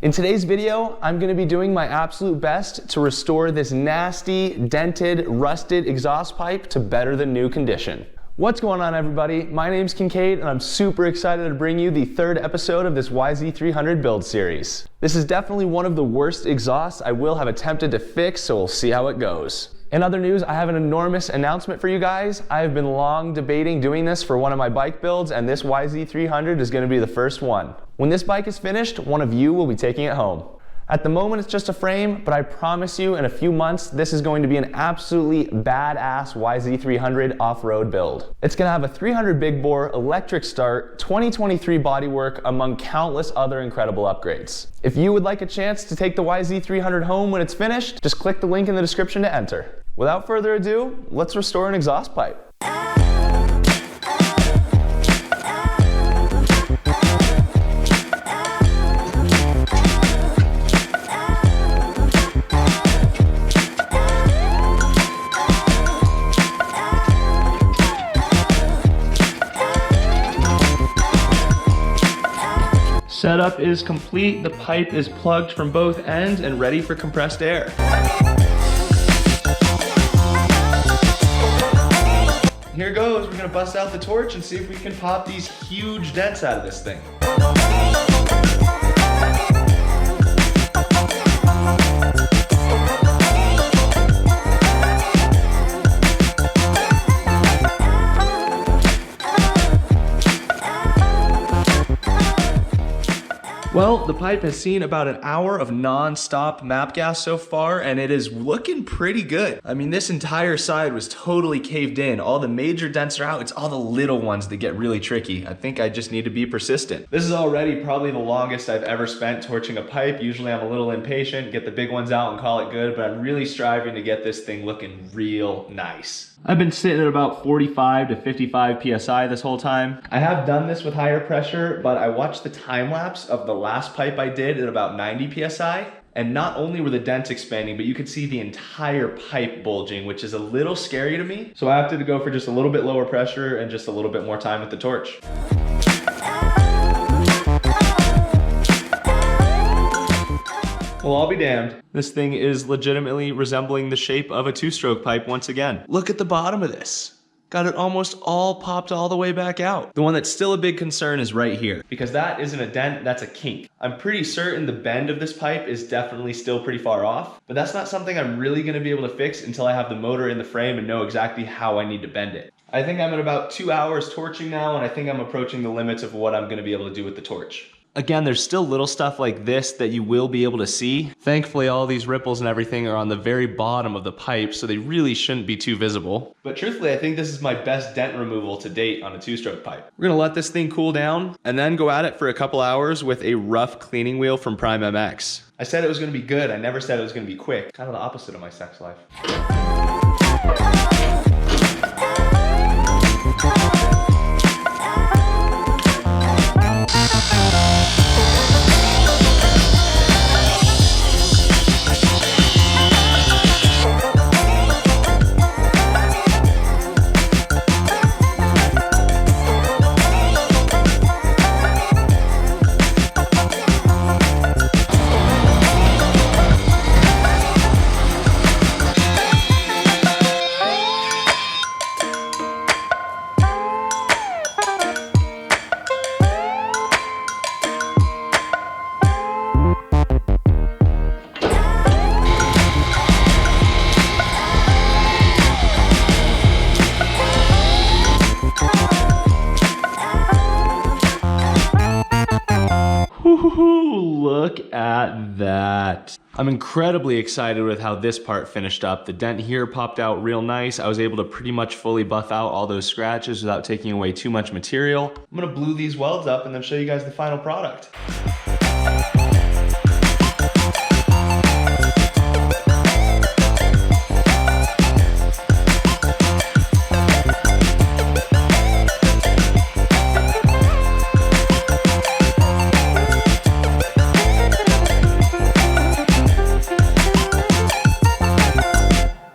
In today's video, I'm gonna be doing my absolute best to restore this nasty, dented, rusted exhaust pipe to better than new condition. What's going on, everybody? My name's Kincaid, and I'm super excited to bring you the third episode of this YZ300 build series. This is definitely one of the worst exhausts I will have attempted to fix, so we'll see how it goes. In other news, I have an enormous announcement for you guys. I have been long debating doing this for one of my bike builds, and this YZ300 is gonna be the first one. When this bike is finished, one of you will be taking it home. At the moment, it's just a frame, but I promise you in a few months, this is going to be an absolutely badass YZ300 off-road build. It's gonna have a 300 big bore, electric start, 2023 bodywork, among countless other incredible upgrades. If you would like a chance to take the YZ300 home when it's finished, just click the link in the description to enter. Without further ado, let's restore an exhaust pipe. Setup is complete, the pipe is plugged from both ends and ready for compressed air. Here goes, we're gonna bust out the torch and see if we can pop these huge dents out of this thing. Well, the pipe has seen about an hour of non-stop map gas so far, and it is looking pretty good. I mean, this entire side was totally caved in. All the major dents are out. It's all the little ones that get really tricky. I think I just need to be persistent. This is already probably the longest I've ever spent torching a pipe. Usually I'm a little impatient, get the big ones out and call it good, but I'm really striving to get this thing looking real nice. I've been sitting at about 45 to 55 PSI this whole time. I have done this with higher pressure, but I watched the time lapse of the last pipe I did at about 90 PSI. And not only were the dents expanding, but you could see the entire pipe bulging, which is a little scary to me. So I have to go for just a little bit lower pressure and just a little bit more time with the torch. Well, I'll be damned. This thing is legitimately resembling the shape of a two-stroke pipe once again. Look at the bottom of this. Got it almost all popped all the way back out. The one that's still a big concern is right here, because that isn't a dent, that's a kink. I'm pretty certain the bend of this pipe is definitely still pretty far off, but that's not something I'm really gonna be able to fix until I have the motor in the frame and know exactly how I need to bend it. I think I'm at about 2 hours torching now, and I think I'm approaching the limits of what I'm gonna be able to do with the torch. Again, there's still little stuff like this that you will be able to see. Thankfully, all these ripples and everything are on the very bottom of the pipe, so they really shouldn't be too visible. But truthfully, I think this is my best dent removal to date on a two-stroke pipe. We're gonna let this thing cool down and then go at it for a couple hours with a rough cleaning wheel from Prime MX. I said it was gonna be good. I never said it was gonna be quick. Kind of the opposite of my sex life. Look at that. I'm incredibly excited with how this part finished up. The dent here popped out real nice. I was able to pretty much fully buff out all those scratches without taking away too much material. I'm gonna glue these welds up and then show you guys the final product.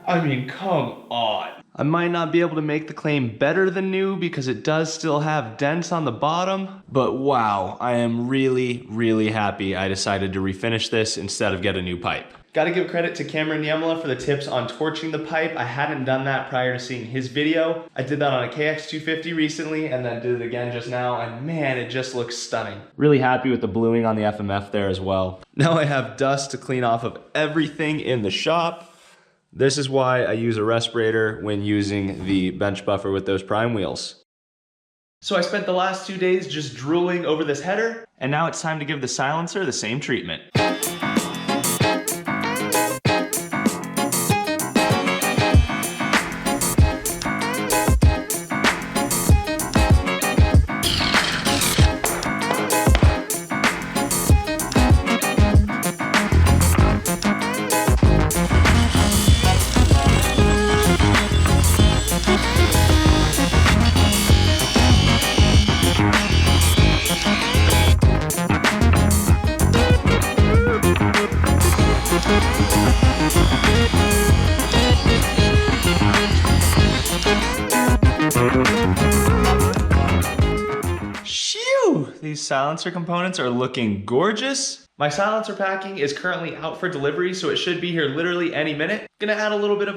I mean, come on. I might not be able to make the claim better than new because it does still have dents on the bottom, but wow, I am really, really happy I decided to refinish this instead of get a new pipe. Gotta give credit to Cameron Yamaha for the tips on torching the pipe. I hadn't done that prior to seeing his video. I did that on a KX250 recently and then did it again just now, and man, it just looks stunning. Really happy with the bluing on the FMF there as well. Now I have dust to clean off of everything in the shop. This is why I use a respirator when using the bench buffer with those prime wheels. So I spent the last 2 days just drooling over this header, and now it's time to give the silencer the same treatment. These silencer components are looking gorgeous. My silencer packing is currently out for delivery, so it should be here literally any minute. Gonna add a little bit of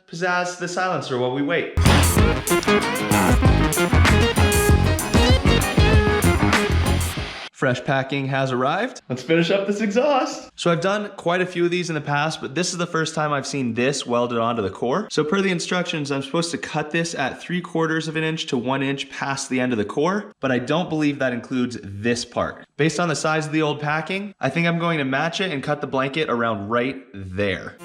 pizzazz to the silencer while we wait. Fresh packing has arrived. Let's finish up this exhaust. So I've done quite a few of these in the past, but this is the first time I've seen this welded onto the core. So per the instructions, I'm supposed to cut this at 3/4 of an inch to 1 inch past the end of the core, but I don't believe that includes this part. Based on the size of the old packing, I think I'm going to match it and cut the blanket around right there.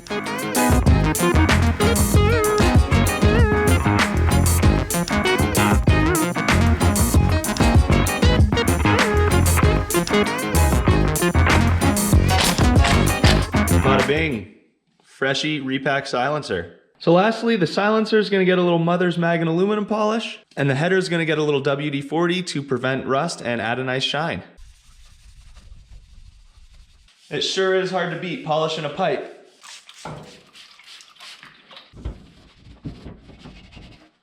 Bada bing, freshy repack silencer. So lastly, the silencer is gonna get a little mother's mag and aluminum polish, and the header is gonna get a little WD-40 to prevent rust and add a nice shine. It sure is hard to beat polishing a pipe.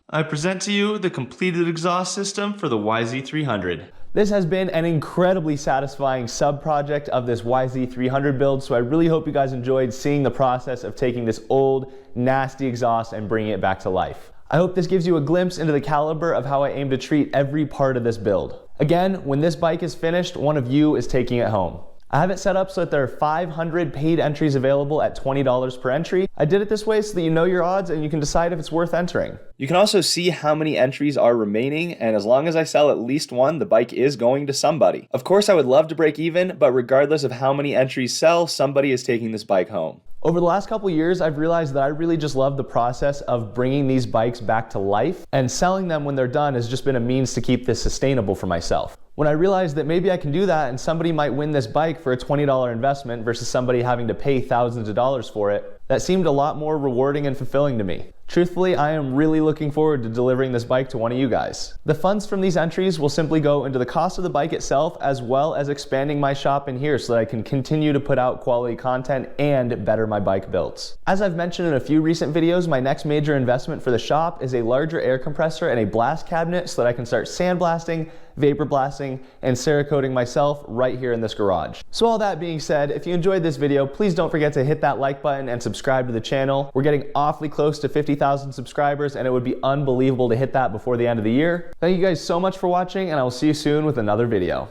I present to you the completed exhaust system for the YZ300. This has been an incredibly satisfying sub-project of this YZ300 build, so I really hope you guys enjoyed seeing the process of taking this old, nasty exhaust and bringing it back to life. I hope this gives you a glimpse into the caliber of how I aim to treat every part of this build. Again, when this bike is finished, one of you is taking it home. I have it set up so that there are 500 paid entries available at $20 per entry. I did it this way so that you know your odds and you can decide if it's worth entering. You can also see how many entries are remaining, and as long as I sell at least one, the bike is going to somebody. Of course, I would love to break even, but regardless of how many entries sell, somebody is taking this bike home. Over the last couple years, I've realized that I really just love the process of bringing these bikes back to life, and selling them when they're done has just been a means to keep this sustainable for myself. When I realized that maybe I can do that and somebody might win this bike for a $20 investment versus somebody having to pay thousands of dollars for it, that seemed a lot more rewarding and fulfilling to me. Truthfully, I am really looking forward to delivering this bike to one of you guys. The funds from these entries will simply go into the cost of the bike itself, as well as expanding my shop in here so that I can continue to put out quality content and better my bike builds. As I've mentioned in a few recent videos, my next major investment for the shop is a larger air compressor and a blast cabinet so that I can start sandblasting, vapor blasting, and Cerakoting myself right here in this garage. So all that being said, if you enjoyed this video, please don't forget to hit that like button and subscribe to the channel. We're getting awfully close to 50,000 subscribers, and it would be unbelievable to hit that before the end of the year. Thank you guys so much for watching, and I will see you soon with another video.